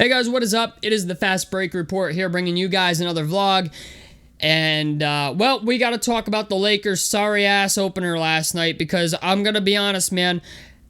Hey guys, what is up? It is the Fast Break Report here, bringing you guys another vlog. And, well, we gotta talk about the Lakers' sorry-ass opener last night, because I'm gonna be honest, man.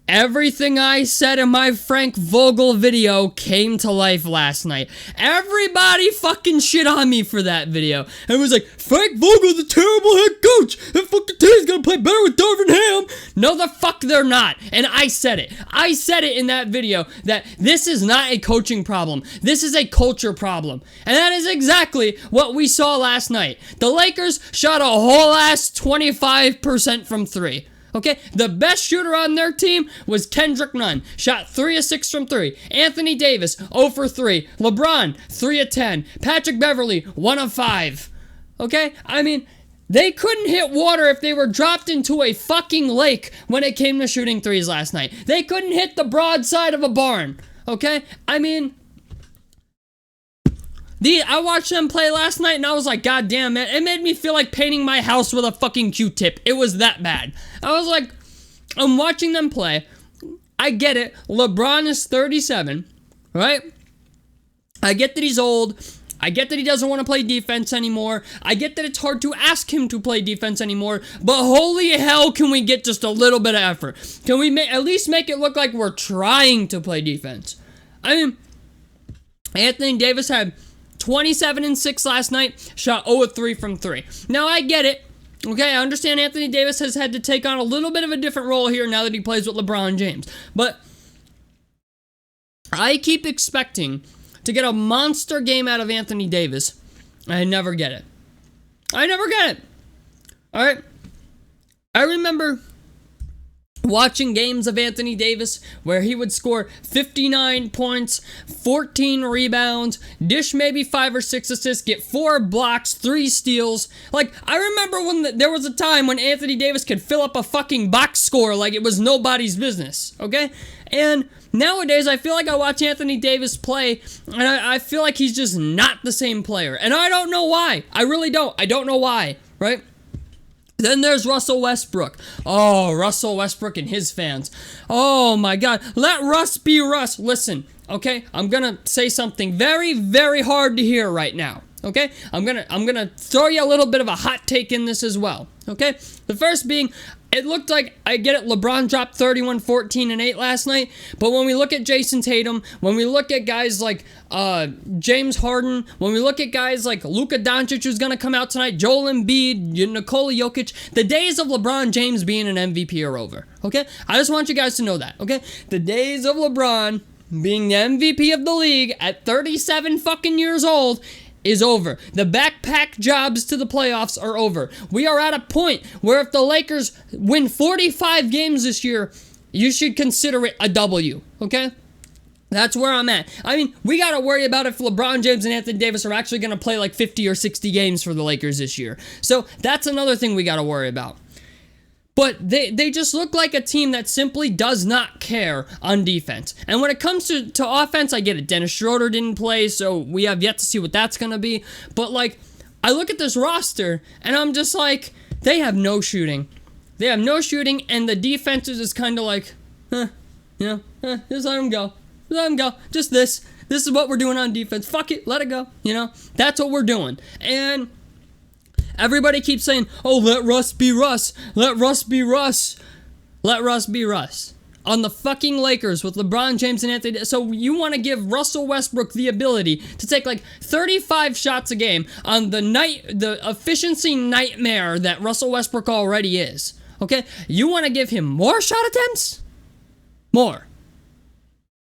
Everything I said in my Frank Vogel video came to life last night. Everybody fucking shit on me for that video. And was like, Frank Vogel's a terrible head coach. That fucking team's gonna play better with Darvin Ham. No, the fuck they're not. And I said it. I said it in that video that this is not a coaching problem. This is a culture problem. And that is exactly what we saw last night. The Lakers shot a whole ass 25% from three. Okay, the best shooter on their team was Kendrick Nunn. Shot 3 of 6 from 3. Anthony Davis, 0 for 3. LeBron, 3 of 10. Patrick Beverley, 1 of 5. Okay, I mean, they couldn't hit water if they were dropped into a fucking lake when it came to shooting threes last night. They couldn't hit the broadside of a barn. Okay, I mean, I watched them play last night and I was like, God damn, man. It made me feel like painting my house with a fucking Q-tip. It was that bad. I was like, I'm watching them play. I get it. LeBron is 37, right? I get that he's old. I get that he doesn't want to play defense anymore. I get that it's hard to ask him to play defense anymore. But holy hell, can we get just a little bit of effort? Can we at least make it look like we're trying to play defense? I mean, Anthony Davis had 27 and 6 last night, shot 0 of 3 from 3. Now, I get it. Okay, I understand Anthony Davis has had to take on a little bit of a different role here now that he plays with LeBron James. But I keep expecting to get a monster game out of Anthony Davis. I never get it. I never get it. All right. I remember watching games of Anthony Davis where he would score 59 points, 14 rebounds, dish maybe 5 or 6 assists, get 4 blocks, 3 steals. Like, I remember when there was a time when Anthony Davis could fill up a fucking box score like it was nobody's business, okay? And nowadays, I feel like I watch Anthony Davis play, and I feel like he's just not the same player. And I don't know why. I really don't. I don't know why, right? Then there's Russell Westbrook. Oh, Russell Westbrook and his fans. Oh my God. Let Russ be Russ. Listen, okay? I'm gonna say something very, very hard to hear right now. Okay? I'm gonna throw you a little bit of a hot take in this as well. Okay? The first being, it looked like, I get it, LeBron dropped 31, 14, and 8 last night, but when we look at Jason Tatum, when we look at guys like James Harden, when we look at guys like Luka Doncic, who's going to come out tonight, Joel Embiid, Nikola Jokic, the days of LeBron James being an MVP are over, okay? I just want you guys to know that, okay? The days of LeBron being the MVP of the league at 37 fucking years old is over. The backpack jobs to the playoffs are over. We are at a point where if the Lakers win 45 games this year, you should consider it a W, okay? That's where I'm at. I mean, we got to worry about if LeBron James and Anthony Davis are actually going to play like 50 or 60 games for the Lakers this year. So that's another thing we got to worry about. But they just look like a team that simply does not care on defense. And when it comes to offense, I get it. Dennis Schroeder didn't play, so we have yet to see what that's going to be. But, like, I look at this roster, and I'm just like, they have no shooting. They have no shooting, and the defense is just kind of like, just let them go. Let them go. Just this. This is what we're doing on defense. Fuck it. Let it go. That's what we're doing. And everybody keeps saying, oh, let Russ be Russ. Let Russ be Russ. Let Russ be Russ. On the fucking Lakers with LeBron James and Anthony. So you want to give Russell Westbrook the ability to take like 35 shots a game on the efficiency nightmare that Russell Westbrook already is. Okay? You want to give him more shot attempts? More.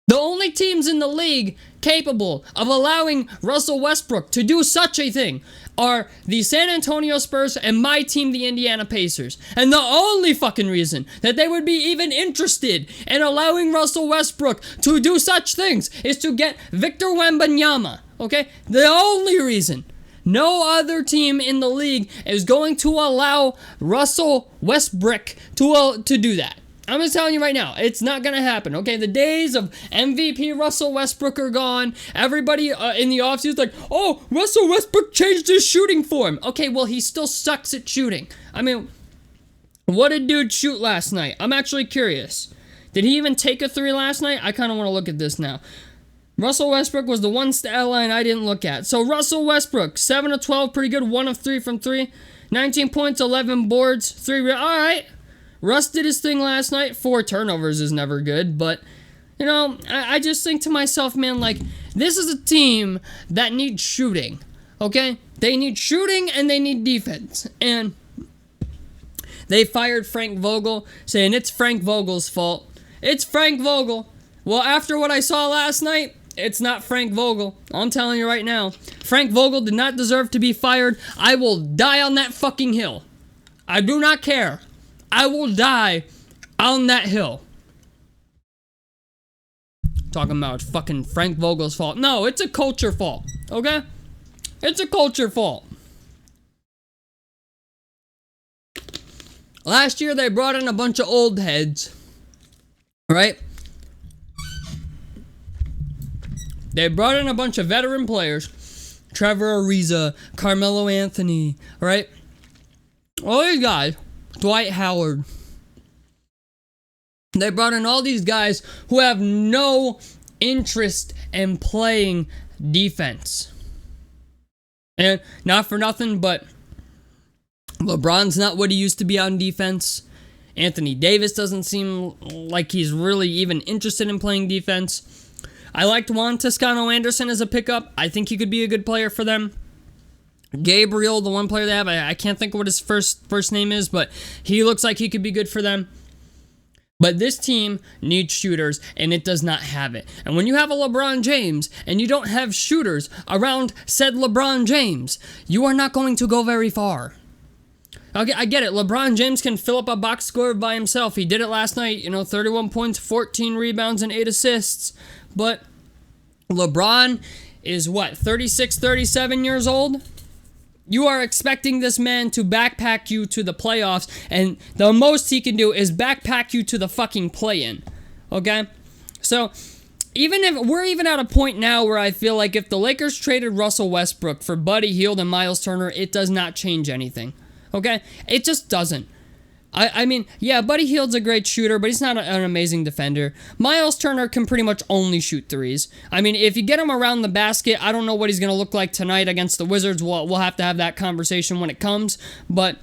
The only teams in the league capable of allowing Russell Westbrook to do such a thing are the San Antonio Spurs and my team, the Indiana Pacers. And the only fucking reason that they would be even interested in allowing Russell Westbrook to do such things is to get Victor Wembanyama, okay? The only reason. No other team in the league is going to allow Russell Westbrook to do that. I'm just telling you right now, it's not going to happen, okay? The days of MVP Russell Westbrook are gone. Everybody in the offseason is like, oh, Russell Westbrook changed his shooting form. Okay, well, he still sucks at shooting. I mean, what did dude shoot last night? I'm actually curious. Did he even take a 3 last night? I kind of want to look at this now. Russell Westbrook was the one stat line I didn't look at. So Russell Westbrook, 7 of 12, pretty good. 1 of 3 from 3. 19 points, 11 boards, 3. All right. Russ did his thing last night. 4 turnovers is never good, but you know, I just think to myself, man, like, this is a team that needs shooting, okay? They need shooting and they need defense. And they fired Frank Vogel, saying it's Frank Vogel's fault. It's Frank Vogel. Well, after what I saw last night, it's not Frank Vogel. I'm telling you right now. Frank Vogel did not deserve to be fired. I will die on that fucking hill. I do not care. I will die on that hill. Talking about fucking Frank Vogel's fault. No, it's a culture fault, okay? It's a culture fault. Last year, they brought in a bunch of old heads, right? They brought in a bunch of veteran players. Trevor Ariza, Carmelo Anthony, right? All these guys. Dwight Howard. They brought in all these guys who have no interest in playing defense. And not for nothing, but LeBron's not what he used to be on defense. Anthony Davis doesn't seem like he's really even interested in playing defense. I liked Juan Toscano-Anderson as a pickup. I think he could be a good player for them. Gabriel, the one player they have, I can't think of what his first name is, but he looks like he could be good for them. But this team needs shooters, and it does not have it. And when you have a LeBron James, and you don't have shooters around said LeBron James, you are not going to go very far. Okay, I get it. LeBron James can fill up a box score by himself. He did it last night, 31 points, 14 rebounds, and 8 assists. But LeBron is, 36, 37 years old? You are expecting this man to backpack you to the playoffs, and the most he can do is backpack you to the fucking play-in, okay? So, even if we're even at a point now where I feel like if the Lakers traded Russell Westbrook for Buddy Hield and Miles Turner, it does not change anything, okay? It just doesn't. I mean, yeah, Buddy Hield's a great shooter, but he's not an amazing defender. Miles Turner can pretty much only shoot threes. I mean, if you get him around the basket, I don't know what he's going to look like tonight against the Wizards. We'll have to have that conversation when it comes. But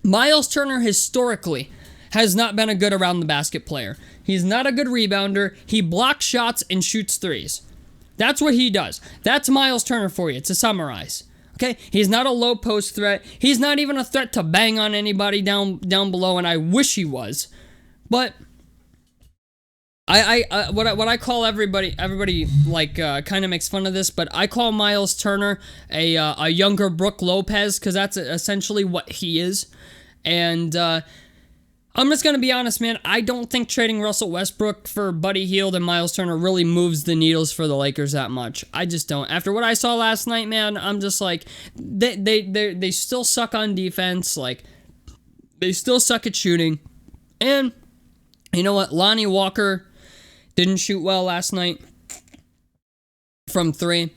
Miles Turner, historically, has not been a good around the basket player. He's not a good rebounder. He blocks shots and shoots threes. That's what he does. That's Miles Turner for you, to summarize. Okay, he's not a low post threat. He's not even a threat to bang on anybody down below, and I wish he was. But what I call everybody like kind of makes fun of this, but I call Miles Turner a younger Brook Lopez, because that's essentially what he is. And I'm just going to be honest, man. I don't think trading Russell Westbrook for Buddy Hield and Miles Turner really moves the needles for the Lakers that much. I just don't. After what I saw last night, man, I'm just like, they still suck on defense. Like, they still suck at shooting. And you know what? Lonnie Walker didn't shoot well last night from 3.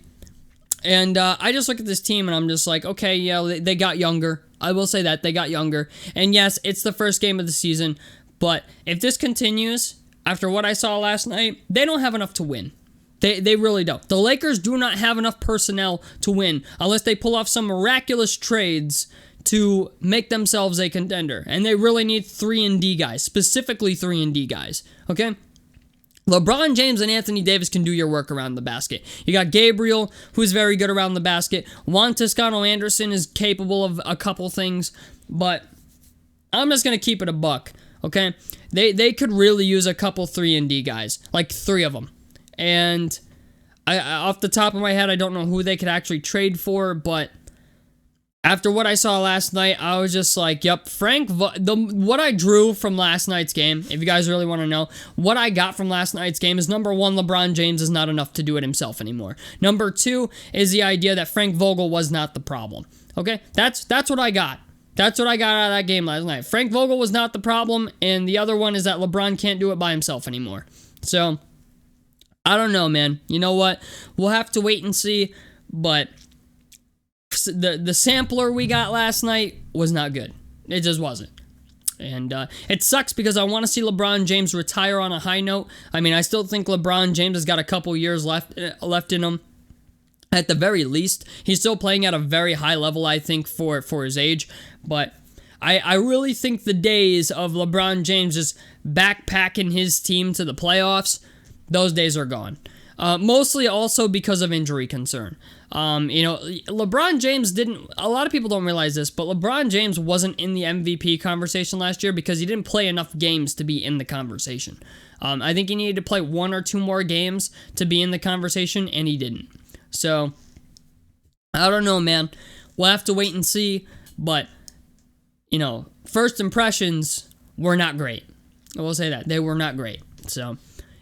And I just look at this team and I'm just like, okay, yeah, they got younger. I will say that. They got younger. And yes, it's the first game of the season. But if this continues, after what I saw last night, they don't have enough to win. They really don't. The Lakers do not have enough personnel to win unless they pull off some miraculous trades to make themselves a contender. And they really need 3-and-D guys. Specifically 3-and-D guys. Okay? LeBron James and Anthony Davis can do your work around the basket. You got Gabriel, who's very good around the basket. Juan Toscano-Anderson is capable of a couple things, but I'm just going to keep it a buck, okay? They could really use a couple 3-and-D guys, like 3 of them. And I off the top of my head, I don't know who they could actually trade for, but after what I saw last night, I was just like, yep, what I drew from last night's game, if you guys really want to know, what I got from last night's game is, number 1, LeBron James is not enough to do it himself anymore. Number 2 is the idea that Frank Vogel was not the problem. Okay? That's what I got. That's what I got out of that game last night. Frank Vogel was not the problem, and the other one is that LeBron can't do it by himself anymore. So, I don't know, man. You know what? We'll have to wait and see, but the sampler we got last night was not good. It just wasn't. And it sucks because I want to see LeBron James retire on a high note. I mean, I still think LeBron James has got a couple years left in him. At the very least, he's still playing at a very high level, I think, for his age. But I really think the days of LeBron James just backpacking his team to the playoffs, those days are gone. Mostly also because of injury concern. LeBron James didn't, a lot of people don't realize this, but LeBron James wasn't in the MVP conversation last year because he didn't play enough games to be in the conversation. I think he needed to play 1 or 2 more games to be in the conversation, and he didn't. So, I don't know, man. We'll have to wait and see, but, first impressions were not great. I will say that. They were not great. So,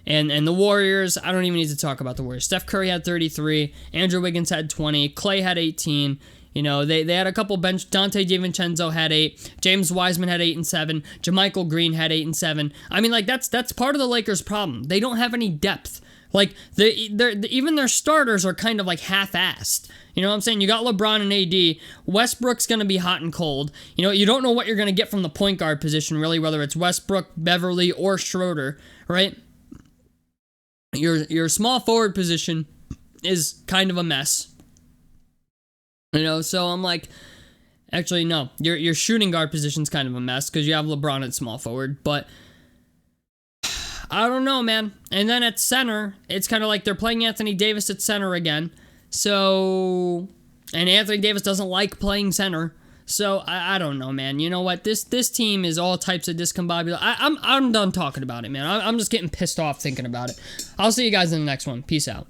and the Warriors, I don't even need to talk about the Warriors. Steph Curry had 33, Andrew Wiggins had 20, Klay had 18. They had a couple bench. Dante DiVincenzo had 8, James Wiseman had 8 and 7, JaMychal Green had 8 and 7. I mean, that's part of the Lakers' problem. They don't have any depth. Even their starters are kind of half-assed. You know what I'm saying? You got LeBron and AD. Westbrook's going to be hot and cold. You don't know what you're going to get from the point guard position, really, whether it's Westbrook, Beverly, or Schroeder, right? Your small forward position is kind of a mess. So I'm like, actually, no. Your shooting guard position's kind of a mess because you have LeBron at small forward, but I don't know, man. And then at center, it's kind of like they're playing Anthony Davis at center again. So, and Anthony Davis doesn't like playing center. So, I don't know, man. You know what? This team is all types of discombobulated. I'm done talking about it, man. I'm just getting pissed off thinking about it. I'll see you guys in the next one. Peace out.